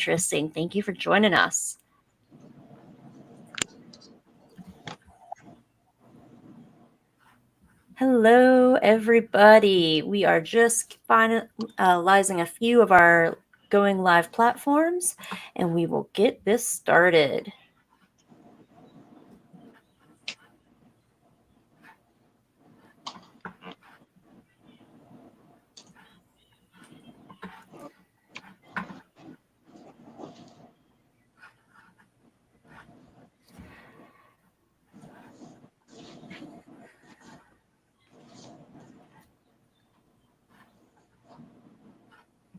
interesting. Thank you for joining us. Hello, everybody. We are just finalizing a few of our going live platforms, and we will get this started.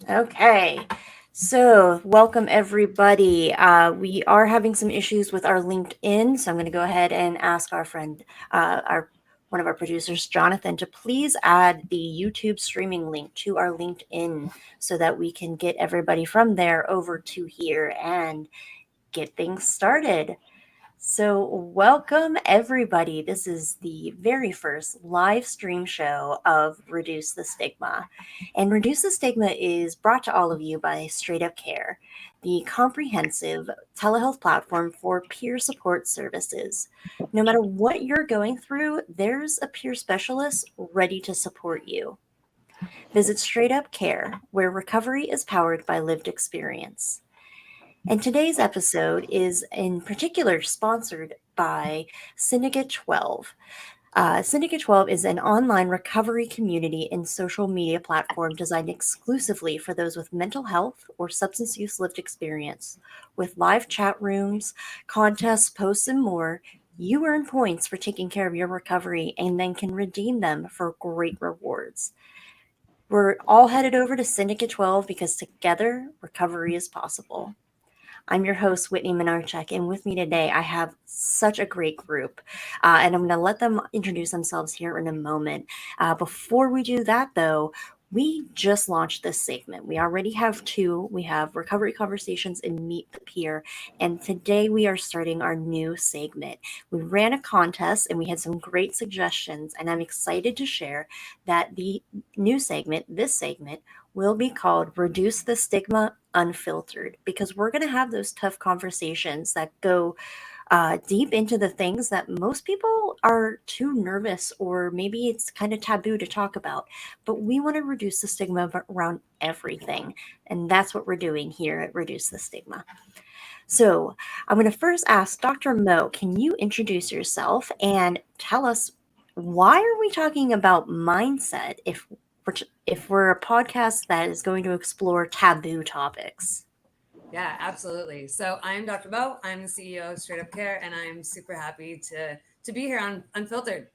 Okay, so welcome everybody. We are having some issues with our LinkedIn, so I'm going to go ahead and ask our friend, one of our producers, Jonathan, to please add the YouTube streaming link to our LinkedIn so that we can get everybody from there over to here and get things started. So, welcome everybody. This is the very first live stream show of Reduce the Stigma. And Reduce the Stigma is brought to all of you by Straight Up Care, the comprehensive telehealth platform for peer support services. No matter what you're going through, there's a peer specialist ready to support you. Visit Straight Up Care, where recovery is powered by lived experience. And today's episode is in particular sponsored by Syndicate 12. Syndicate 12 is an online recovery community and social media platform designed exclusively for those with mental health or substance use lived experience. With live chat rooms, contests, posts, and more, you earn points for taking care of your recovery and then can redeem them for great rewards. We're all headed over to Syndicate 12 because together, recovery is possible. I'm your host, Whitney Minarchek, and with me today, I have such a great group. And I'm going to let them introduce themselves here in a moment. Before we do that, though, we just launched this segment. We already have two. We have Recovery Conversations and Meet the Peer. And today we are starting our new segment. We ran a contest and we had some great suggestions. And I'm excited to share that the new segment, this segment, will be called Reduce the Stigma Unfiltered, because we're going to have those tough conversations that go deep into the things that most people are too nervous or maybe it's kind of taboo to talk about. But we want to reduce the stigma around everything. And that's what we're doing here at Reduce the Stigma. So I'm going to first ask Dr. Mo, can you introduce yourself and tell us, why are we talking about mindset if we're a podcast that is going to explore taboo topics? Yeah, absolutely. So I'm Dr. Bo. I'm the CEO of Straight Up Care, and I'm super happy to be here on Unfiltered.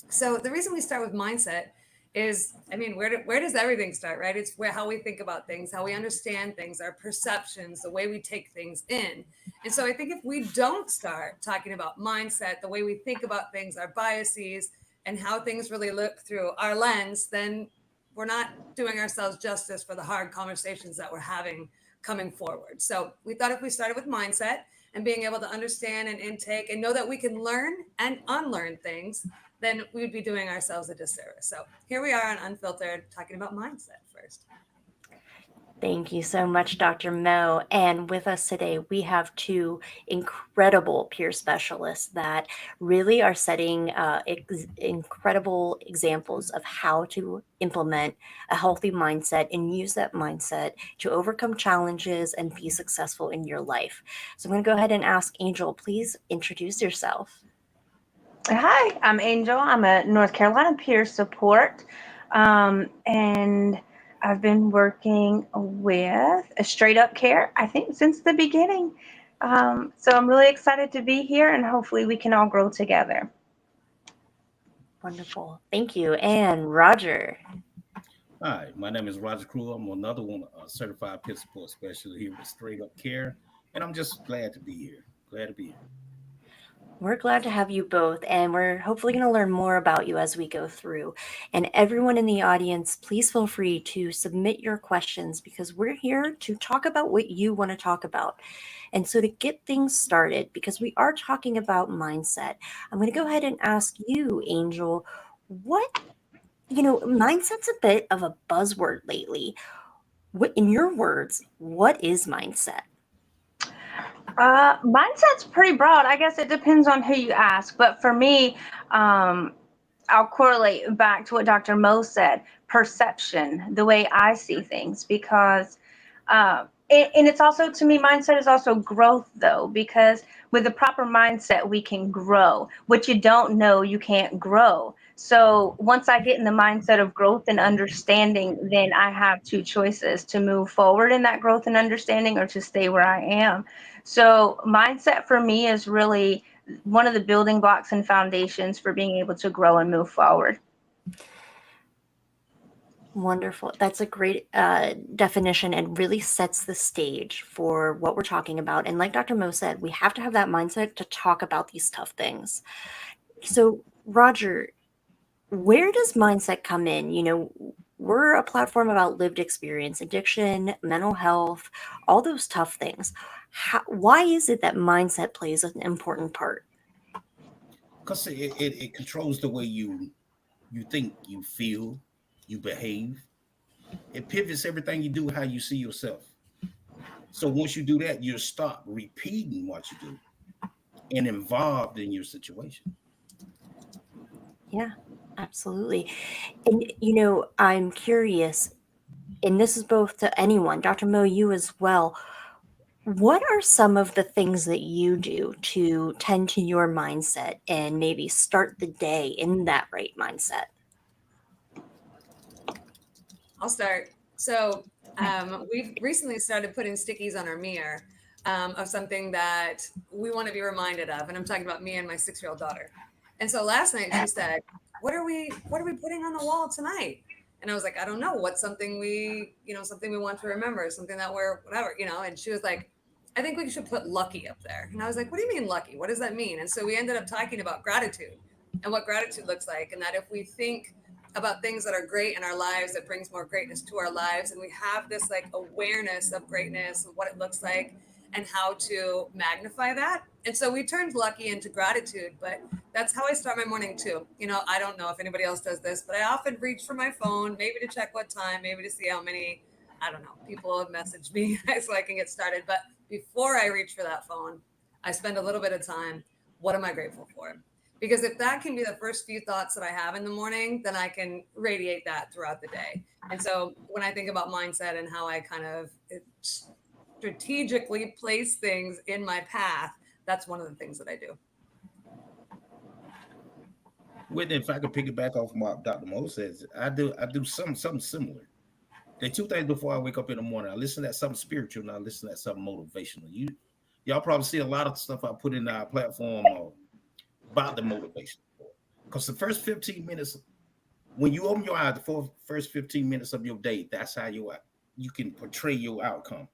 So the reason we start with mindset is, I mean, where does everything start, right? It's where how we think about things, how we understand things, our perceptions, the way we take things in. And so I think if we don't start talking about mindset, the way we think about things, our biases, and how things really look through our lens, then we're not doing ourselves justice for the hard conversations that we're having coming forward. So we thought if we started with mindset and being able to understand and intake and know that we can learn and unlearn things, then we'd be doing ourselves a disservice. So here we are on Unfiltered talking about mindset first. Thank you so much, Dr. Mo. And with us today, we have two incredible peer specialists that really are setting incredible examples of how to implement a healthy mindset and use that mindset to overcome challenges and be successful in your life. So I'm going to go ahead and ask Angel, please introduce yourself. Hi, I'm Angel. I'm a North Carolina peer support, and I've been working with a Straight Up Care, I think, since the beginning. So I'm really excited to be here, and hopefully we can all grow together. Wonderful. Thank you. And Roger. Hi, my name is Roger Kruger. I'm another one, a certified peer support specialist here with Straight Up Care, and I'm just glad to be here. Glad to be here. We're glad to have you both, and we're hopefully going to learn more about you as we go through. And everyone in the audience, please feel free to submit your questions because we're here to talk about what you want to talk about. And so to get things started, because we are talking about mindset, I'm going to go ahead and ask you, Angel, mindset's a bit of a buzzword lately. In your words, what is mindset? Mindset's pretty broad. I guess it depends on who you ask. But for me, I'll correlate back to what Dr. Mo said, perception, the way I see things, because and it's also, to me, mindset is also growth, though, because with the proper mindset, we can grow. What you don't know, you can't grow. So once I get in the mindset of growth and understanding, then I have two choices: to move forward in that growth and understanding, or to stay where I am. So mindset for me is really one of the building blocks and foundations for being able to grow and move forward. Wonderful. That's a great definition and really sets the stage for what we're talking about. And like Dr. Mo said, we have to have that mindset to talk about these tough things. So, Roger, where does mindset come in? We're a platform about lived experience, addiction, mental health, all those tough things. Why is it that mindset plays an important part? Because it controls the way you think, you feel, you behave. It pivots everything you do, how you see yourself. So once you do that, you'll stop repeating what you do and involved in your situation. Yeah, absolutely. And, I'm curious, and this is both to anyone, Dr. Mo, you as well. What are some of the things that you do to tend to your mindset and maybe start the day in that right mindset? I'll start. So we've recently started putting stickies on our mirror of something that we want to be reminded of, and I'm talking about me and my 6-year-old daughter. And so last night she said, "What are we putting on the wall tonight?" And I was like, "I don't know. What's something something we want to remember, something that we're whatever." And she was like, "I think we should put lucky up there." And I was like, "What do you mean lucky? What does that mean?" And so we ended up talking about gratitude and what gratitude looks like, and that if we think about things that are great in our lives, that brings more greatness to our lives, and we have this like awareness of greatness and what it looks like and how to magnify that. And so we turned lucky into gratitude, but that's how I start my morning too. I don't know if anybody else does this, but I often reach for my phone, maybe to check what time, maybe to see how many, I don't know, people have messaged me so I can get started. But before I reach for that phone, I spend a little bit of time. What am I grateful for? Because if that can be the first few thoughts that I have in the morning, then I can radiate that throughout the day. And so when I think about mindset and how I kind of strategically place things in my path, that's one of the things that I do. With if I could pick it back off what Dr. Mo says, I do something similar. The two things before I wake up in the morning, I listen to something spiritual and I listen to something motivational. Y'all probably see a lot of stuff I put in our platform about the motivation. Because the first 15 minutes, when you open your eyes, the first 15 minutes of your day, that's how you can portray your outcome.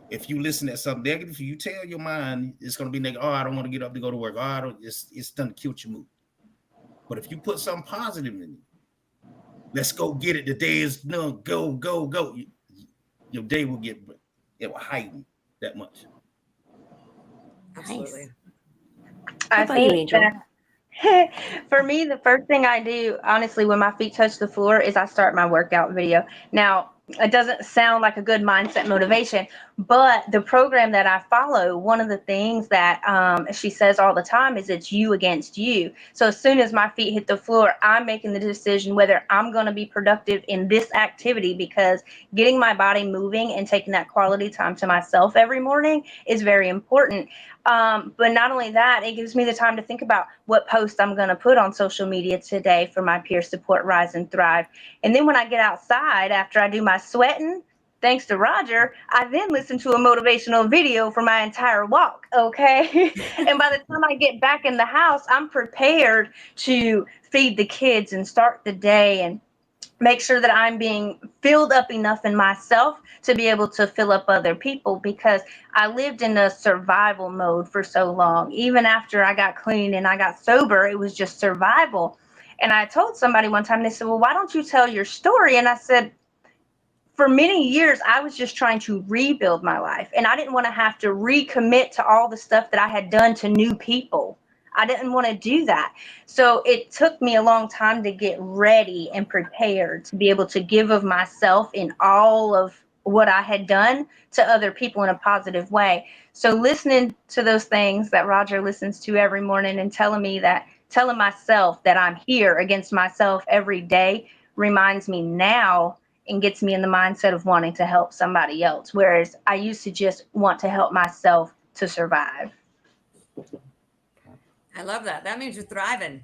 If you listen to something negative, you tell your mind it's going to be negative. Oh, I don't want to get up to go to work. Oh, I don't. It's done to kill your mood. But if you put something positive in it, let's go get it. The day is no go go go. Your day will it will heighten that much. Absolutely. Nice. How I about you, think Angel? that for me, the first thing I do, honestly, when my feet touch the floor, is I start my workout video. Now, it doesn't sound like a good mindset motivation, but the program that I follow, one of the things that she says all the time is it's you against you. So as soon as my feet hit the floor, I'm making the decision whether I'm going to be productive in this activity, because getting my body moving and taking that quality time to myself every morning is very important. But not only that, it gives me the time to think about what post I'm going to put on social media today for my peer support, Rise and Thrive. And then when I get outside, after I do my sweating, thanks to Roger, I then listen to a motivational video for my entire walk. Okay. And by the time I get back in the house, I'm prepared to feed the kids and start the day and make sure that I'm being filled up enough in myself to be able to fill up other people, because I lived in a survival mode for so long. Even after I got clean and I got sober, it was just survival. And I told somebody one time, they said, "Well, why don't you tell your story?" And I said, for many years, I was just trying to rebuild my life. And I didn't want to have to recommit to all the stuff that I had done to new people. I didn't want to do that. So it took me a long time to get ready and prepared to be able to give of myself in all of what I had done to other people in a positive way. So listening to those things that Roger listens to every morning and telling myself that I'm here against myself every day reminds me now and gets me in the mindset of wanting to help somebody else. Whereas I used to just want to help myself to survive. I love that. That means you're thriving.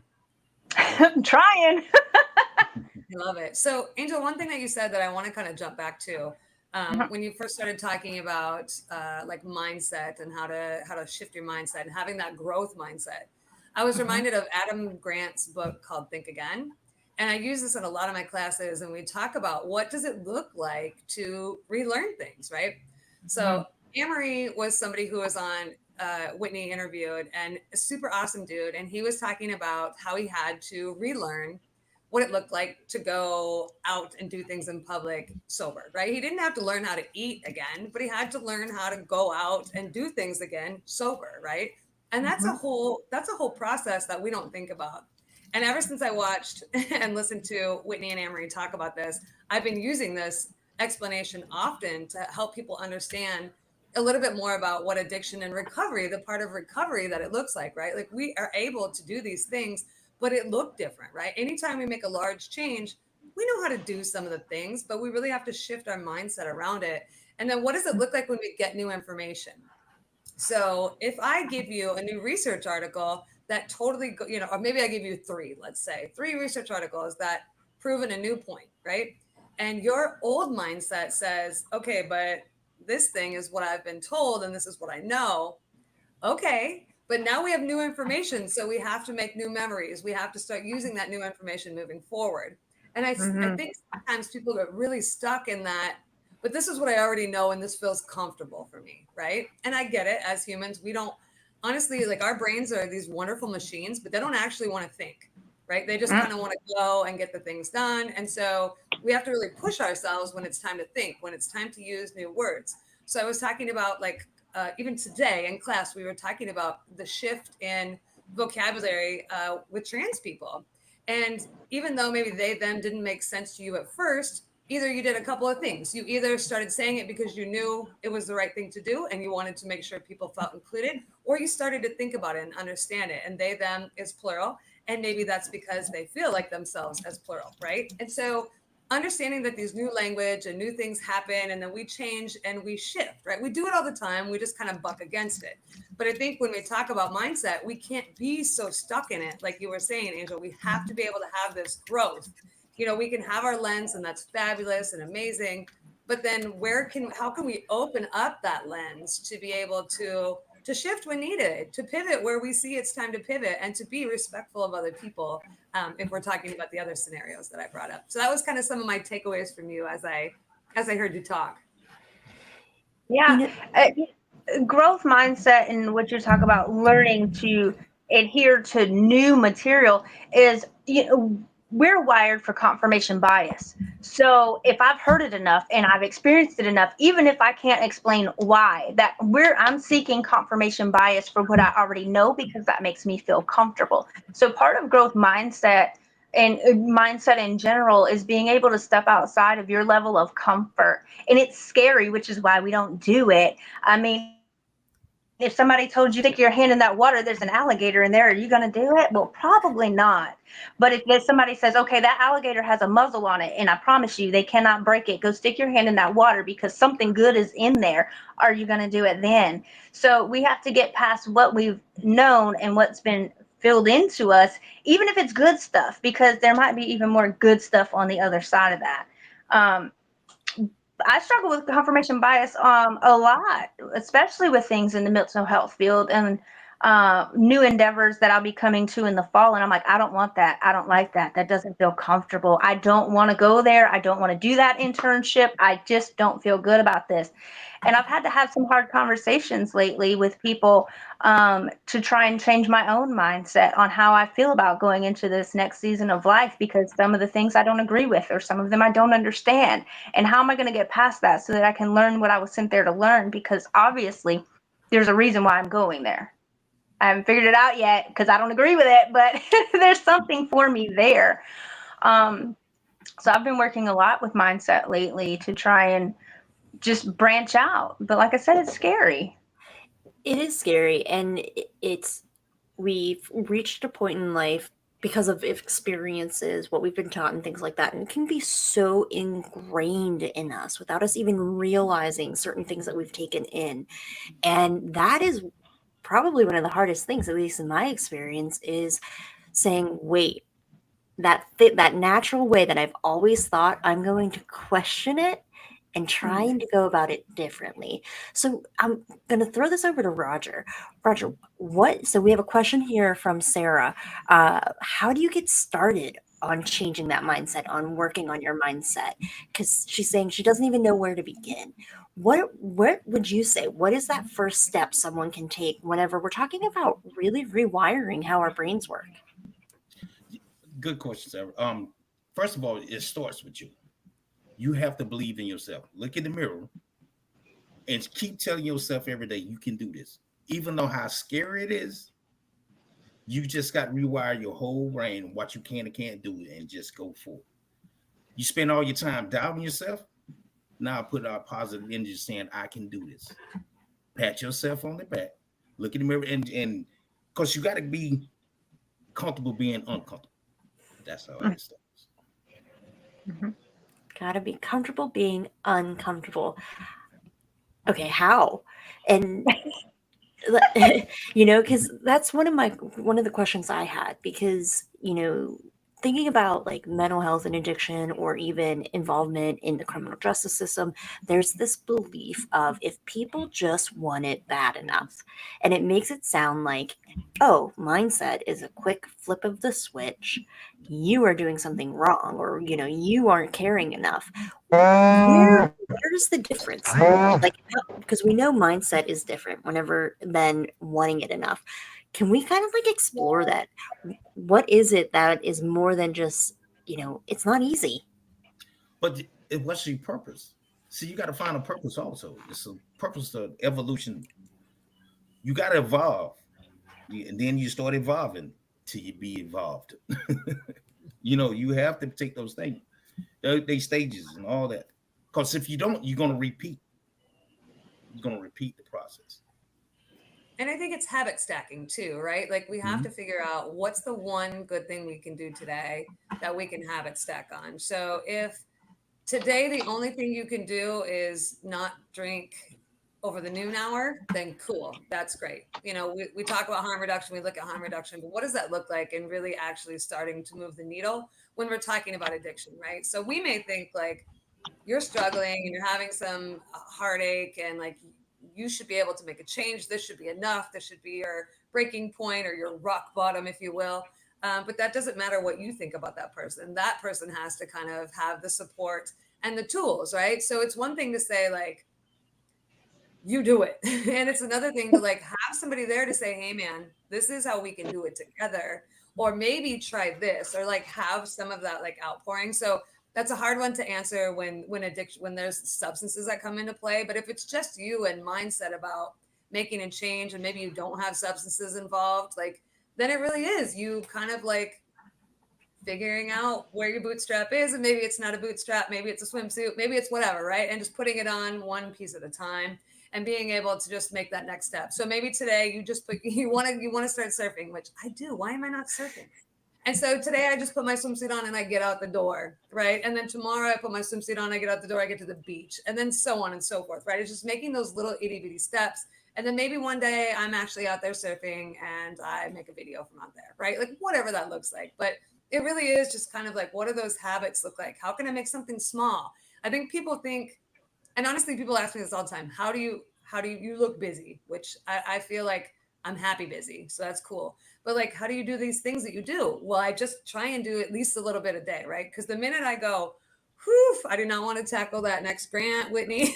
I'm trying. I love it. So, Angel, one thing that you said that I want to kind of jump back to, when you first started talking about like mindset and how to shift your mindset and having that growth mindset, I was reminded of Adam Grant's book called Think Again, and I use this in a lot of my classes, and we talk about what does it look like to relearn things, right? So, Amory was somebody who was on Whitney interviewed, and a super awesome dude, and he was talking about how he had to relearn what it looked like to go out and do things in public sober, right? He didn't have to learn how to eat again, but he had to learn how to go out and do things again sober, right? And that's a whole process that we don't think about. And ever since I watched and listened to Whitney and Amory talk about this, I've been using this explanation often to help people understand a little bit more about what addiction and recovery, the part of recovery that it looks like, right? Like we are able to do these things, but it looked different, right? Anytime we make a large change, we know how to do some of the things, but we really have to shift our mindset around it. And then what does it look like when we get new information? So if I give you a new research article that totally, or maybe I give you three, let's say three research articles that proven a new point, right? And your old mindset says, okay, but this thing is what I've been told and this is what I know. Okay, but now we have new information, so we have to make new memories. We have to start using that new information moving forward. And I think sometimes people get really stuck in that, but this is what I already know and this feels comfortable for me, right? And I get it. As humans, we don't, honestly, like our brains are these wonderful machines, but they don't actually want to think, right? They just kind of want to go and get the things done. And so we have to really push ourselves when it's time to think, when it's time to use new words. So I was talking about like even today in class, we were talking about the shift in vocabulary with trans people. And even though maybe they, them didn't make sense to you at first, either you did a couple of things. You either started saying it because you knew it was the right thing to do and you wanted to make sure people felt included, or you started to think about it and understand it. And they, them is plural. And maybe that's because they feel like themselves as plural, right? And so understanding that these new language and new things happen and then we change and we shift, right? We do it all the time. We just kind of buck against it. But I think when we talk about mindset, we can't be so stuck in it. Like you were saying, Angel, we have to be able to have this growth. We can have our lens and that's fabulous and amazing. But then how can we open up that lens to be able to shift when needed, to pivot where we see it's time to pivot, and to be respectful of other people, if we're talking about the other scenarios that I brought up. So that was kind of some of my takeaways from you as I heard you talk. Yeah. Growth mindset and what you talk about learning to adhere to new material is, we're wired for confirmation bias. So if I've heard it enough and I've experienced it enough, even if I can't explain why, I'm seeking confirmation bias for what I already know because that makes me feel comfortable. So part of growth mindset and mindset in general is being able to step outside of your level of comfort. And it's scary, which is why we don't do it. I mean, if somebody told you stick your hand in that water, there's an alligator in there, are you going to do it? Well, probably not. But if somebody says, okay, that alligator has a muzzle on it, and I promise you they cannot break it, go stick your hand in that water because something good is in there, are you going to do it then? So we have to get past what we've known and what's been filled into us, even if it's good stuff, because there might be even more good stuff on the other side of that. I struggle with confirmation bias a lot, especially with things in the mental health field and new endeavors that I'll be coming to in the fall. And I'm like, I don't want that. I don't like that. That doesn't feel comfortable. I don't want to go there. I don't want to do that internship. I just don't feel good about this. And I've had to have some hard conversations lately with people to try and change my own mindset on how I feel about going into this next season of life, because some of the things I don't agree with, or some of them I don't understand. And how am I going to get past that so that I can learn what I was sent there to learn? Because obviously there's a reason why I'm going there. I haven't figured it out yet because I don't agree with it, but there's something for me there. So I've been working a lot with mindset lately to try and just branch out. But like I said, it's scary. It is scary, and it's we've reached a point in life because of experiences, what we've been taught, and things like that, and it can be so ingrained in us without us even realizing certain things that we've taken in. And that is probably one of the hardest things, at least in my experience, is saying, wait, that natural way that I've always thought, I'm going to question it and trying to go about it differently. So I'm going to throw this over to Roger. Roger, what? So we have a question here from Sarah. How do you get started on changing that mindset, on working on your mindset? Because she's saying she doesn't even know where to begin. What would you say? What is that first step someone can take whenever we're talking about really rewiring how our brains work? Good question, Sarah. First of all, it starts with you. You have to believe in yourself. Look in the mirror and keep telling yourself every day you can do this. Even though how scary it is, you just got to rewire your whole brain, what you can and can't do, and just go for it. You spend all your time doubting yourself. Now put out positive energy saying, I can do this. Pat yourself on the back. Look in the mirror and because you got to be comfortable being uncomfortable. That's how it starts. Mm-hmm. Gotta be comfortable being uncomfortable. Okay, how? And because that's one of the questions I had, because thinking about like mental health and addiction, or even involvement in the criminal justice system, there's this belief of, if people just want it bad enough, and it makes it sound like, oh, mindset is a quick flip of the switch, you are doing something wrong, or you aren't caring enough. Where's the difference? Like, because we know mindset is different whenever than wanting it enough. Can we kind of like explore that? What is it that is more than just, it's not easy. But what's your purpose? See, you got to find a purpose also. It's a purpose of evolution. You got to evolve. And then you start evolving till you be evolved. You have to take those things, they stages and all that. Because if you don't, you're going to repeat. You're going to repeat the process. And I think it's habit stacking too, right? Like we have Mhm. to figure out what's the one good thing we can do today that we can habit stack on. So if today the only thing you can do is not drink over the noon hour, then cool, that's great. We talk about harm reduction, we look at harm reduction, but what does that look like in really actually starting to move the needle when we're talking about addiction, right? So we may think like you're struggling and you're having some heartache, and like you should be able to make a change. This should be enough. This should be your breaking point or your rock bottom, if you will. But that doesn't matter what you think about that person. That person has to kind of have the support and the tools, right? So it's one thing to say, like, you do it. And it's another thing to like have somebody there to say, hey man, this is how we can do it together. Or maybe try this, or like have some of that like outpouring. So that's a hard one to answer when addiction, when there's substances that come into play. But if it's just you and mindset about making a change, and maybe you don't have substances involved, like then it really is you kind of like figuring out where your bootstrap is, and maybe it's not a bootstrap, maybe it's a swimsuit, maybe it's whatever, right? And just putting it on one piece at a time, and being able to just make that next step. So maybe today you just put you want to start surfing, which I do. Why am I not surfing? And so today I just put my swimsuit on and I get out the door, right? And then tomorrow I put my swimsuit on, I get out the door, I get to the beach, and then so on and so forth, right? It's just making those little itty bitty steps. And then maybe one day I'm actually out there surfing and I make a video from out there, right? Like whatever that looks like. But it really is just kind of like, what do those habits look like? How can I make something small? I think people think, and honestly, people ask me this all the time. You look busy, which I feel like I'm happy busy. So that's cool. But like, how do you do these things that you do? Well, I just try and do at least a little bit a day, right? Because the minute I go, whew, I do not want to tackle that next grant, Whitney.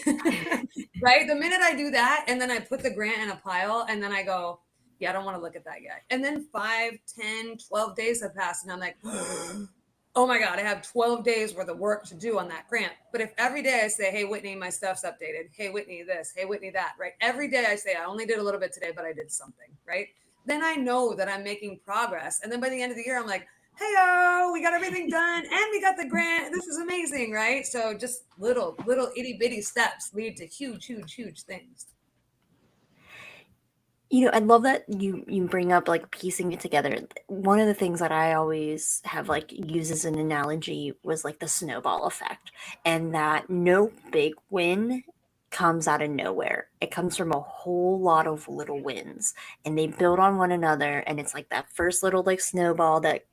Right? The minute I do that, and then I put the grant in a pile, and then I go, yeah, I don't want to look at that yet. And then 5, 10, 12 days have passed, and I'm like, oh my God, I have 12 days worth of work to do on that grant. But if every day I say, hey, Whitney, my stuff's updated. Hey, Whitney, this. Hey, Whitney, that, right? Every day I say, I only did a little bit today, but I did something, right? Then I know that I'm making progress. And then by the end of the year, I'm like, hey, we got everything done and we got the grant. This is amazing, right? So just little itty bitty steps lead to huge things. I love that you bring up like piecing it together. One of the things that I always have like used as an analogy was like the snowball effect, and that no big win comes out of nowhere. It comes from a whole lot of little wins, and they build on one another. And it's like that first little like snowball that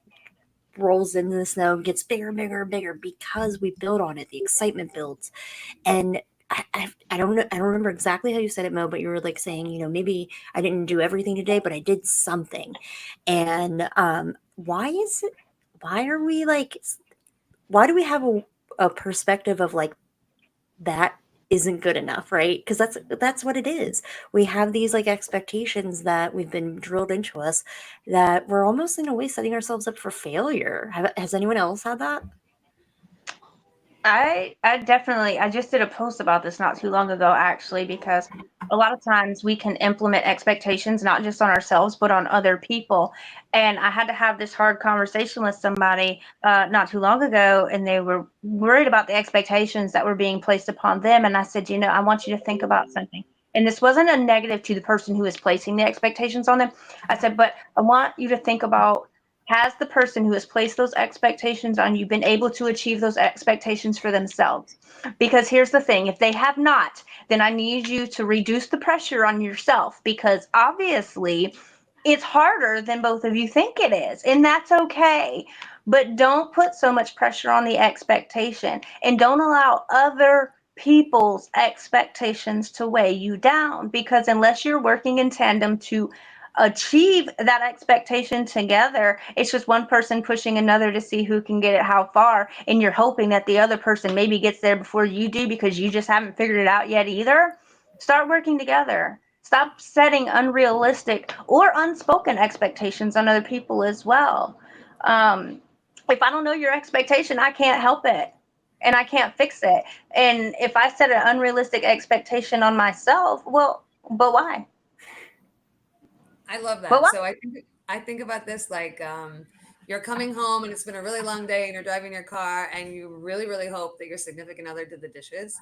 rolls into the snow, gets bigger, bigger, bigger because we build on it. The excitement builds, and I don't know, I don't remember exactly how you said it, Mo, but you were like saying, maybe I didn't do everything today, but I did something. And why is it? Why are we like? Why do we have a perspective of like that isn't good enough, right? Because that's what it is. We have these like expectations that we've been drilled into us that we're almost in a way setting ourselves up for failure. Has anyone else had that? I definitely, I just did a post about this not too long ago, actually, because a lot of times we can implement expectations not just on ourselves but on other people. And I had to have this hard conversation with somebody not too long ago, and they were worried about the expectations that were being placed upon them. And I said, I want you to think about something. And this wasn't a negative to the person who is placing the expectations on them. I said, but I want you to think about, has the person who has placed those expectations on you been able to achieve those expectations for themselves? Because here's the thing, if they have not, then I need you to reduce the pressure on yourself, because obviously it's harder than both of you think it is, and that's okay. But don't put so much pressure on the expectation, and don't allow other people's expectations to weigh you down, because unless you're working in tandem to achieve that expectation together, it's just one person pushing another to see who can get it how far, and you're hoping that the other person maybe gets there before you do because you just haven't figured it out yet either. Start working together. Stop setting unrealistic or unspoken expectations on other people as well. If I don't know your expectation, I can't help it and I can't fix it. And if I set an unrealistic expectation on myself, well, but why? I love But that. why? So I think about this like you're coming home and it's been a really long day and you're driving your car and you really hope that your significant other did the dishes,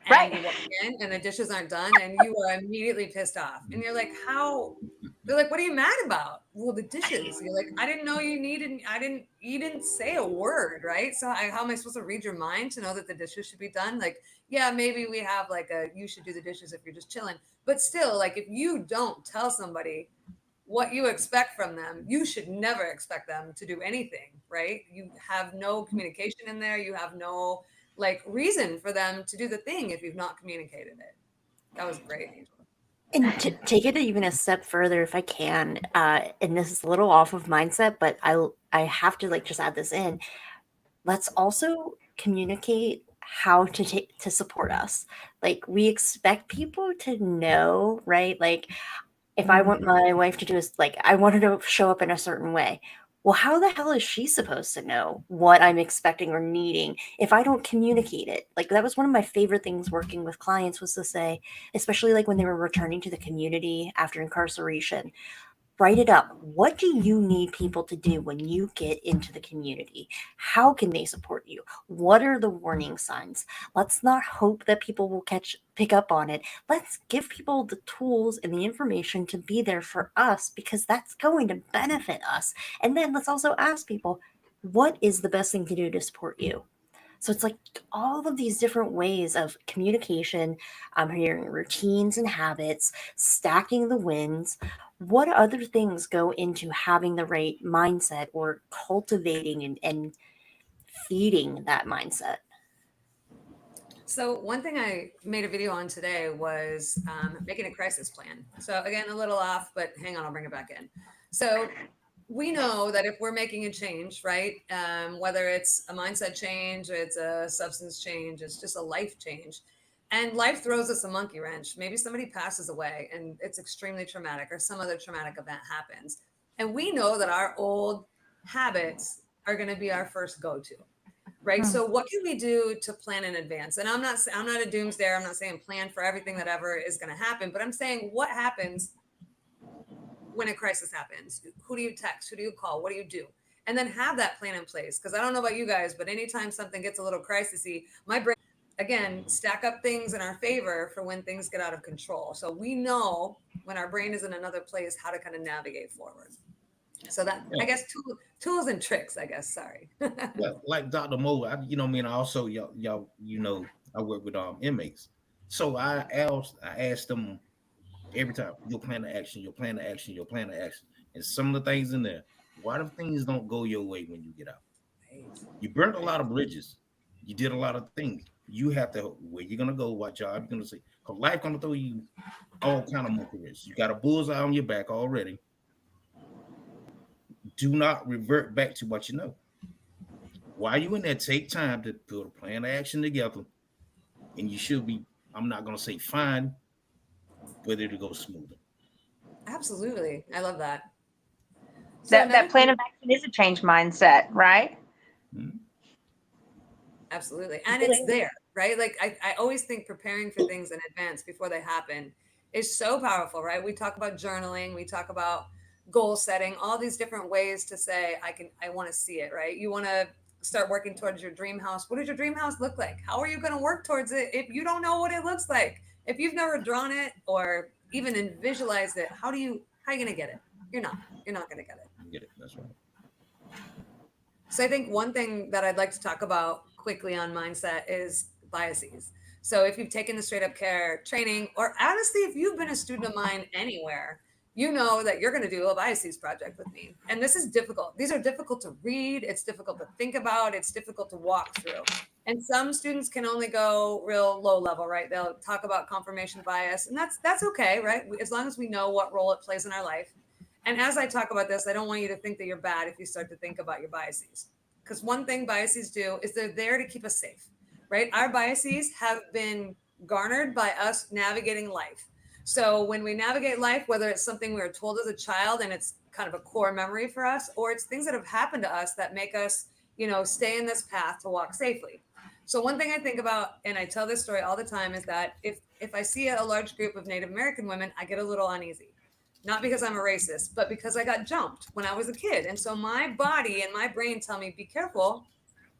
and Right. you walk in and the dishes aren't done and you are immediately pissed off and you're like, how? They're like, what are you mad about? Well, the dishes. You're like, I didn't know you needed. You didn't say a word, right? So how am I supposed to read your mind to know that the dishes should be done? Like, yeah, maybe we have like a you should do the dishes if you're just chilling, but still, like if you don't tell somebody what you expect from them, you should never expect them to do anything, right? You have no communication in there. You have no like reason for them to do the thing if you've not communicated it. That was great, Angel. And to take it even a step further, if I can, and this is a little off of mindset, but I have to like just add this in. Let's also communicate how to support us. Like we expect people to know, right? Like if I want my wife to do is like I want her to show up in a certain way. Well, how the hell is she supposed to know what I'm expecting or needing if I don't communicate it? Like that was one of my favorite things working with clients was to say, especially like when they were returning to the community after incarceration, write it up. What do you need people to do when you get into the community? How can they support you? What are the warning signs? Let's not hope that people will pick up on it. Let's give people the tools and the information to be there for us because that's going to benefit us. And then let's also ask people, what is the best thing to do to support you? So it's like all of these different ways of communication, hearing routines and habits, stacking the wins. What other things go into having the right mindset or cultivating and feeding that mindset? So one thing I made a video on today was making a crisis plan. So again, a little off, but hang on, I'll bring it back in. So we know that if we're making a change, right, whether it's a mindset change, or it's a substance change, it's just a life change, and life throws us a monkey wrench. Maybe somebody passes away and it's extremely traumatic, or some other traumatic event happens, and we know that our old habits are going to be our first go-to, right? Hmm. So what can we do to plan in advance? And I'm not a doomsdayer. I'm not saying plan for everything that ever is going to happen, but I'm saying what happens when a crisis happens. Who do you text? Who do you call? What do you do? and then have that plan in place. Because I don't know about you guys, but anytime something gets a little crisisy, my brain, again, stack up things in our favor for when things get out of control. So we know when our brain is in another place how to kind of navigate forward. So that, I guess, tools and tricks, I guess. Sorry. Yeah, like Dr. Mo, I mean, I also y'all, I work with inmates. So I asked them every time, your plan of action, your plan of action, your plan of action. And some of the things in there, what if things don't go your way when you get out? Right. You burned a Right. lot of bridges. You did a lot of things. You have to where you're gonna go, what job you're gonna see. Because life gonna throw you all kind of monkey wrenches. You got a bullseye on your back already. Do not revert back to what you know. While you in there, take time to put a plan of action together, and you should be. I'm not gonna say fine, but it'll go smoother. Absolutely. I love that. So That another plan thing, of action is a change mindset, right? Mhm. absolutely. It And really it's is. there, right? Like I always think preparing for things in advance before they happen is so powerful, right? We talk about journaling, we talk about goal setting, all these different ways to say, I want to see it, right? You want to start working towards your dream house. What does your dream house look like? How are you going to work towards it if you don't know what it looks like? If you've never drawn it or even visualized it, how are you going to get it? You're not. You're not going to get it. You get it. That's right. So I think one thing that I'd like to talk about quickly on mindset is biases. So if you've taken the straight up care training, or honestly, if you've been a student of mine anywhere, you know that you're going to do a biases project with me. And this is difficult. These are difficult to read. It's difficult to think about. It's difficult to walk through. And some students can only go real low level, right? They'll talk about confirmation bias, and that's okay, right? As long as we know what role it plays in our life. And as I talk about this, I don't want you to think that you're bad if you start to think about your biases. Because one thing biases do is they're there to keep us safe, right? Our biases have been garnered by us navigating life. So when we navigate life, whether it's something we were told as a child and it's kind of a core memory for us, or it's things that have happened to us that make us, stay in this path to walk safely. So one thing I think about, and I tell this story all the time, is that if I see a large group of Native American women, I get a little uneasy, not because I'm a racist, but because I got jumped when I was a kid. And so my body and my brain tell me, be careful.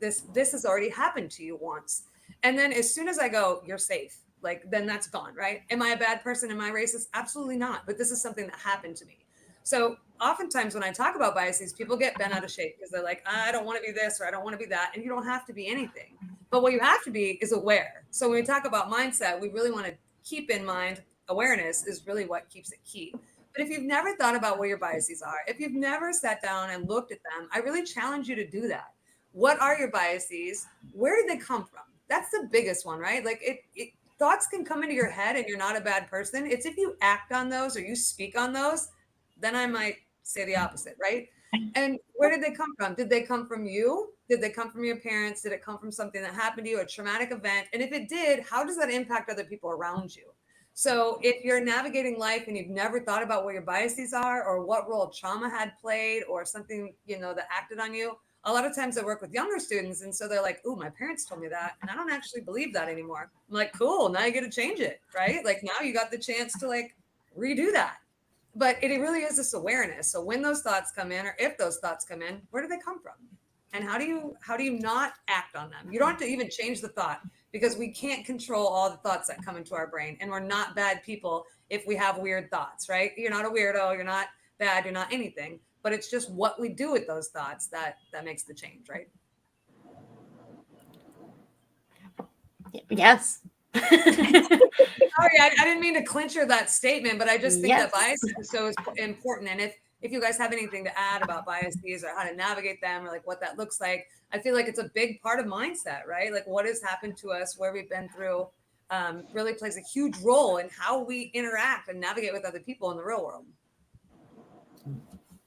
This has already happened to you once. And then as soon as I go, you're safe, like then that's gone, right? Am I a bad person? Am I racist? Absolutely not. But this is something that happened to me. So oftentimes when I talk about biases, people get bent out of shape because they're like, I don't want to be this or I don't want to be that. And you don't have to be anything. But what you have to be is aware. So when we talk about mindset, we really want to keep in mind awareness is really what keeps it key. But if you've never thought about what your biases are, if you've never sat down and looked at them, I really challenge you to do that. What are your biases? Where did they come from? That's the biggest one, right? Like thoughts can come into your head and you're not a bad person. It's if you act on those or you speak on those, then I might say the opposite, right? And where did they come from? Did they come from you? Did they come from your parents? Did it come from something that happened to you, a traumatic event? And if it did, how does that impact other people around you? So if you're navigating life and you've never thought about what your biases are or what role trauma had played or something, that acted on you, a lot of times I work with younger students. And so they're like, oh, my parents told me that. And I don't actually believe that anymore. I'm like, cool. Now you get to change it, right? Like now you got the chance to redo that. But it really is this awareness. So when those thoughts come in, or if those thoughts come in, where do they come from? And how do you not act on them? You don't have to even change the thought because we can't control all the thoughts that come into our brain. And we're not bad people if we have weird thoughts, right? You're not a weirdo. You're not bad. You're not anything. But it's just what we do with those thoughts that makes the change, right? Yes. Sorry, I didn't mean to clincher that statement, but I just think that Yes. bias is so important. And if you guys have anything to add about biases or how to navigate them or like what that looks like, I feel like it's a big part of mindset, right? Like what has happened to us, where we've been through, really plays a huge role in how we interact and navigate with other people in the real world.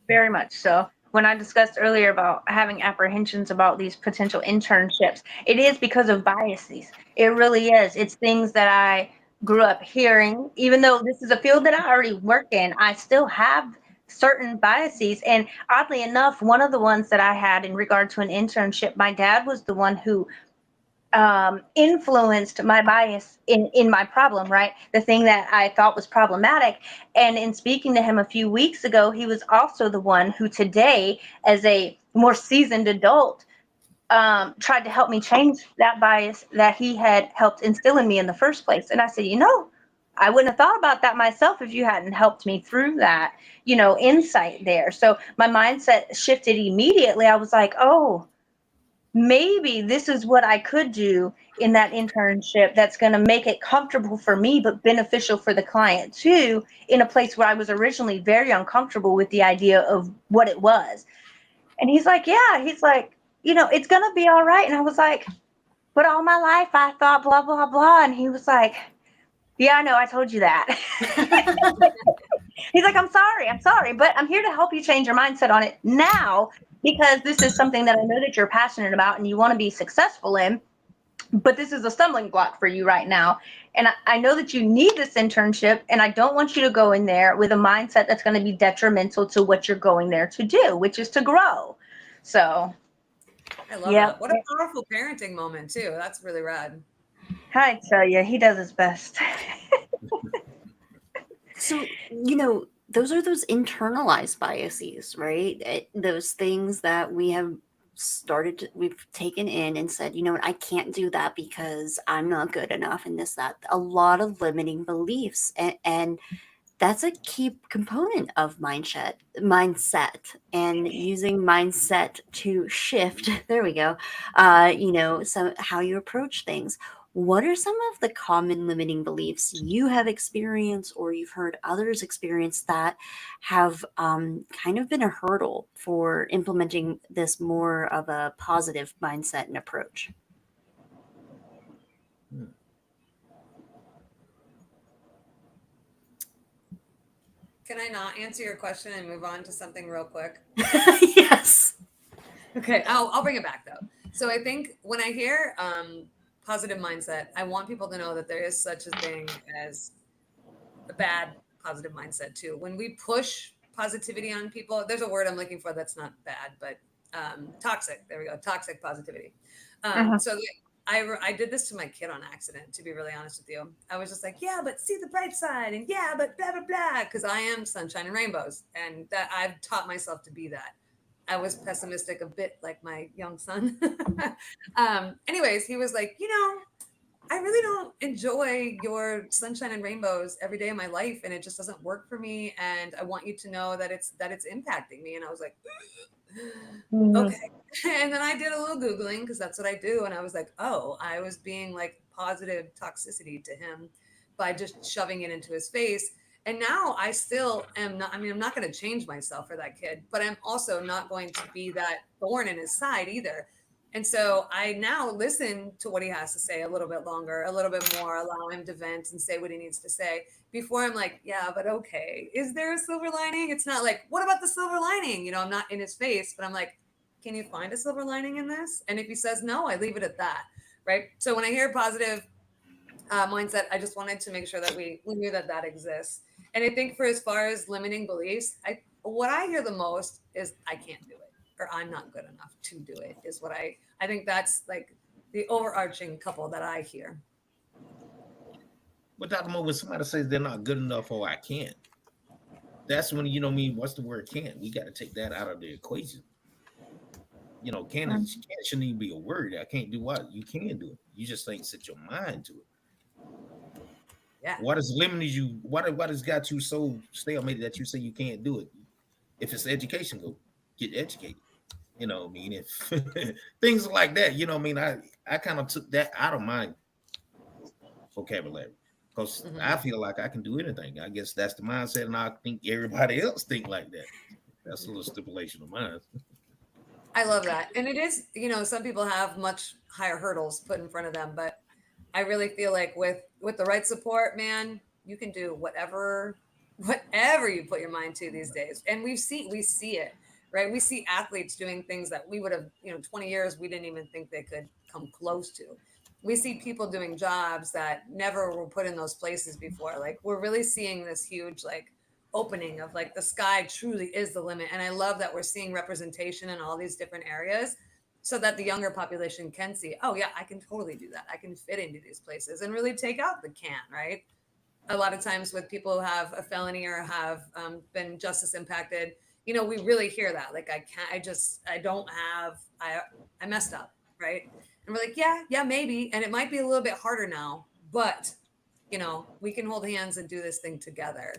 Very much so. When I discussed earlier about having apprehensions about these potential internships, it is because of biases. It really is. It's things that I grew up hearing. Even though this is a field that I already work in, I still have certain biases. And oddly enough, one of the ones that I had in regard to an internship, my dad was the one who influenced my bias in my problem, right? The thing that I thought was problematic. And in speaking to him a few weeks ago, he was also the one who today, as a more seasoned adult, tried to help me change that bias that he had helped instill in me in the first place. And I said, I wouldn't have thought about that myself if you hadn't helped me through that, insight there. So my mindset shifted immediately. I was like, oh, maybe this is what I could do in that internship that's going to make it comfortable for me, but beneficial for the client too, in a place where I was originally very uncomfortable with the idea of what it was. And he's like, yeah, he's like, it's going to be all right. And I was like, but all my life I thought blah, blah, blah. And he was like, yeah, I know, I told you that. He's like, I'm sorry, but I'm here to help you change your mindset on it now, because this is something that I know that you're passionate about and you want to be successful in, but this is a stumbling block for you right now. And I know that you need this internship, and I don't want you to go in there with a mindset that's going to be detrimental to what you're going there to do, which is to grow. So, I love yeah, that. What a powerful parenting moment too. That's really rad. I tell you, he does his best. So, those are those internalized biases, right? Those things that we've taken in and said, you know what, I can't do that because I'm not good enough, and this, that, a lot of limiting beliefs. And that's a key component of mindset, and using mindset to shift. There we go. So how you approach things. What are some of the common limiting beliefs you have experienced or you've heard others experience that have kind of been a hurdle for implementing this more of a positive mindset and approach? Hmm. Can I not answer your question and move on to something real quick? Yes. Okay, I'll bring it back though. So I think when I hear positive mindset, I want people to know that there is such a thing as a bad positive mindset too. When we push positivity on people, there's a word I'm looking for that's not bad, but toxic. There we go, toxic positivity. Mhm. So I did this to my kid on accident, to be really honest with you. I was just like, yeah, but see the bright side, and yeah, but blah blah blah, because I am sunshine and rainbows, and that I've taught myself to be that. I was pessimistic a bit like my young son. Anyways, he was like, I really don't enjoy your sunshine and rainbows every day of my life, and it just doesn't work for me. And I want you to know that it's impacting me. And I was like, Mhm. okay. And then I did a little Googling because that's what I do. And I was like, oh, I was being like positive toxicity to him by just shoving it into his face. And now I still am not, I mean, I'm not going to change myself for that kid, but I'm also not going to be that thorn in his side either. And so I now listen to what he has to say a little bit longer, a little bit more, allow him to vent and say what he needs to say before I'm like, yeah, but okay, is there a silver lining? It's not like, what about the silver lining? I'm not in his face, but I'm like, can you find a silver lining in this? And if he says no, I leave it at that. Right. So when I hear positive mindset, I just wanted to make sure that we knew that that exists. And I think for as far as limiting beliefs, what I hear the most is I can't do it, or I'm not good enough to do it, is what I think that's like the overarching couple that I hear. But Dr. Mo, when somebody says they're not good enough or I can't, that's when me. What's the word can't? We got to take that out of the equation. Can't shouldn't even be a word. I can't do what you can do. You just ain't set your mind to it. Yeah. What has limited you? What has got you so stalemated that you say you can't do it? If it's education, go get educated. What I mean, if things like that, what I mean, I kind of took that out of my vocabulary because Mm-hmm. I feel like I can do anything. I guess that's the mindset, and I think everybody else think like that. That's a little stipulation of mine. I love that. And it is, some people have much higher hurdles put in front of them, but I really feel like with the right support, man, you can do whatever you put your mind to these days. And we see it, right? We see athletes doing things that we would have, 20 years we didn't even think they could come close to. We see people doing jobs that never were put in those places before. Like we're really seeing this huge like opening of like the sky truly is the limit. And I love that we're seeing representation in all these different areas. so that the younger population can see, oh yeah, I can totally do that. I can fit into these places and really take out the can, right? A lot of times with people who have a felony or have been justice impacted, we really hear that. Like, I can't, I don't have, I messed up, right? And we're like, yeah, yeah, maybe. And it might be a little bit harder now, but we can hold hands and do this thing together.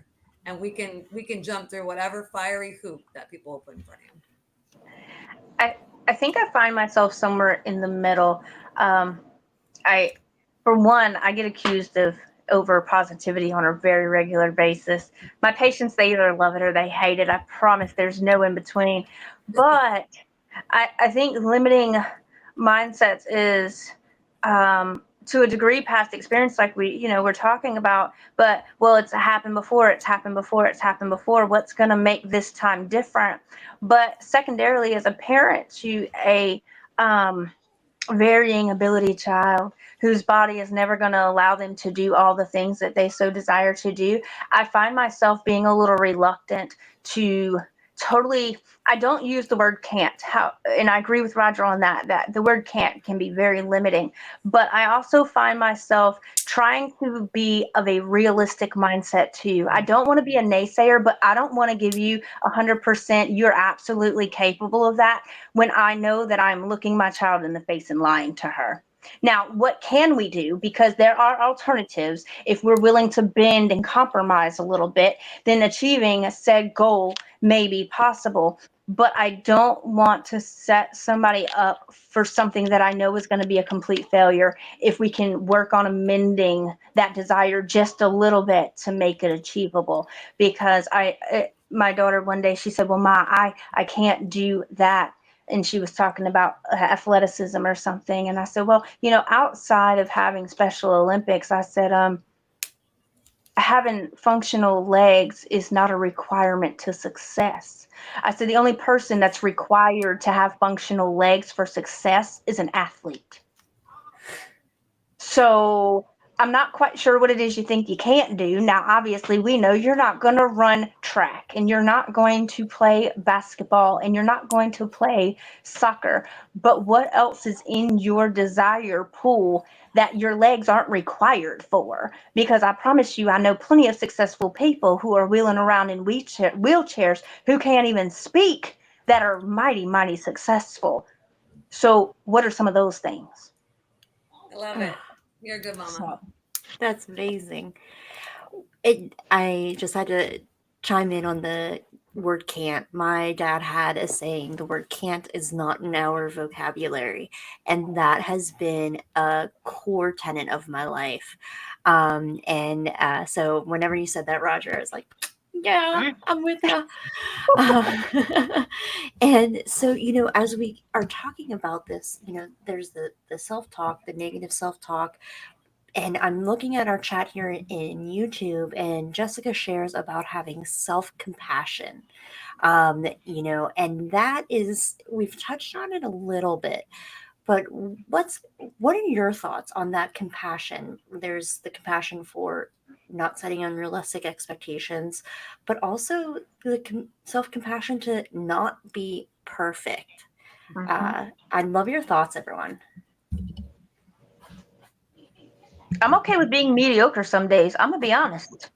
And we can jump through whatever fiery hoop that people will put in front of you. I I think I find myself somewhere in the middle. Um, I, for one, I get accused of over positivity on a very regular basis. My patients, they either love it or they hate it. I promise there's no in between. But I think limiting mindsets is, to a degree, past experience, like we're talking about. But well, it's happened before. It's happened before. It's happened before. What's going to make this time different? But secondarily, as a parent to a varying ability child whose body is never going to allow them to do all the things that they so desire to do, I find myself being a little reluctant to totally. I don't use the word can't, and I agree with Roger on that the word can't can be very limiting, but I also find myself trying to be of a realistic mindset too. I don't want to be a naysayer, but I don't want to give you 100% you're absolutely capable of that when I know that I'm looking my child in the face and lying to her. Now, what can we do? Because there are alternatives. If we're willing to bend and compromise a little bit, then achieving a said goal may be possible. But I don't want to set somebody up for something that I know is going to be a complete failure if we can work on amending that desire just a little bit to make it achievable. Because my daughter one day, she said, well, Ma, I can't do that, and she was talking about athleticism or something. And I said, well, outside of having Special Olympics, I said, having functional legs is not a requirement to success. I said, the only person that's required to have functional legs for success is an athlete. So I'm not quite sure what it is you think you can't do. Now, obviously, we know you're not going to run track and you're not going to play basketball and you're not going to play soccer. But what else is in your desire pool that your legs aren't required for? Because I promise you, I know plenty of successful people who are wheeling around in wheelchairs who can't even speak that are mighty, mighty successful. So, what are some of those things? I love it. You're a good mama. So that's amazing. I just had to chime in on the word can't. My dad had a saying, the word can't is not in our vocabulary. And that has been a core tenet of my life. And so whenever you said that, Roger, I was like, yeah, I'm with you. And so, as we are talking about this, there's the self talk, the negative self talk, and I'm looking at our chat here in YouTube, and Jessica shares about having self compassion. And that is, we've touched on it a little bit, but what are your thoughts on that compassion? There's the compassion for not setting unrealistic expectations, but also the self compassion to not be perfect. I'd love your thoughts, everyone. I'm okay with being mediocre some days. I'm gonna be honest.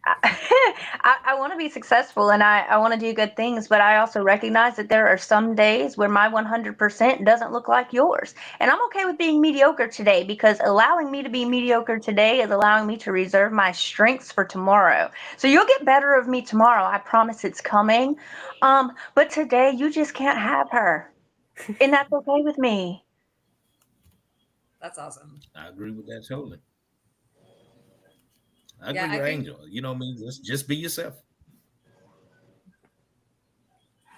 I want to be successful and I want to do good things, but I also recognize that there are some days where my 100% doesn't look like yours. And I'm okay with being mediocre today, because allowing me to be mediocre today is allowing me to reserve my strengths for tomorrow. So you'll get better of me tomorrow. I promise it's coming. But today you just can't have her. And that's okay with me. That's awesome. I agree with that totally. I Yeah, agree I with think Angel. You know what I mean? Just be yourself.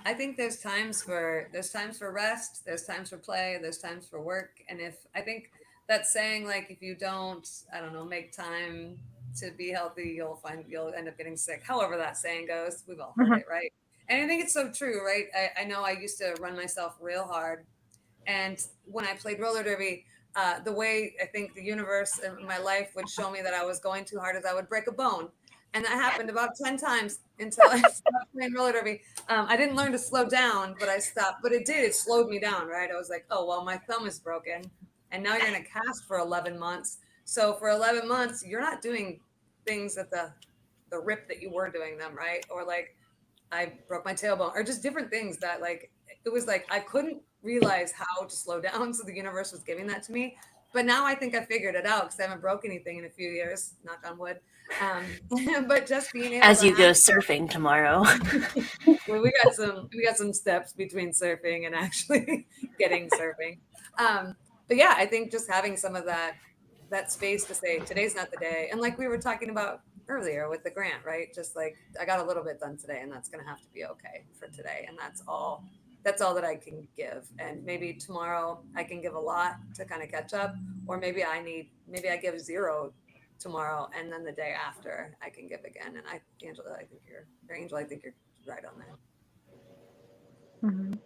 I think there's times for rest, there's times for play, there's times for work, and if I think that saying, like, if you don't, I don't know, make time to be healthy, you'll end up getting sick. However that saying goes, we've all heard Mhm. it, right? And I think it's so true, right? I know I used to run myself real hard, and when I played roller derby, the way I think the universe and my life would show me that I was going too hard is I would break a bone. And that happened about 10 times until I stopped playing roller derby. I didn't learn to slow down, but I stopped. But it did. It slowed me down, right? I was like, oh, well, my thumb is broken. And now you're going to cast for 11 months. So for 11 months, you're not doing things at the rip that you were doing them, right? Or like I broke my tailbone, or just different things that like it was like I couldn't realize how to slow down. So the universe was giving that to me. But now I think I figured it out because I haven't broke anything in a few years, knock on wood. But just being able As to you go have surfing tomorrow. well, we got some steps between surfing and actually getting surfing. But yeah, I think just having some of that space to say today's not the day, and like we were talking about earlier with the grant, right? Just like I got a little bit done today, and that's going to have to be okay for today, and that's all. That's all that I can give, and maybe tomorrow I can give a lot to kind of catch up, or maybe I give zero tomorrow, and then the day after I can give again. And Angela, I think you're right on that. Mhm.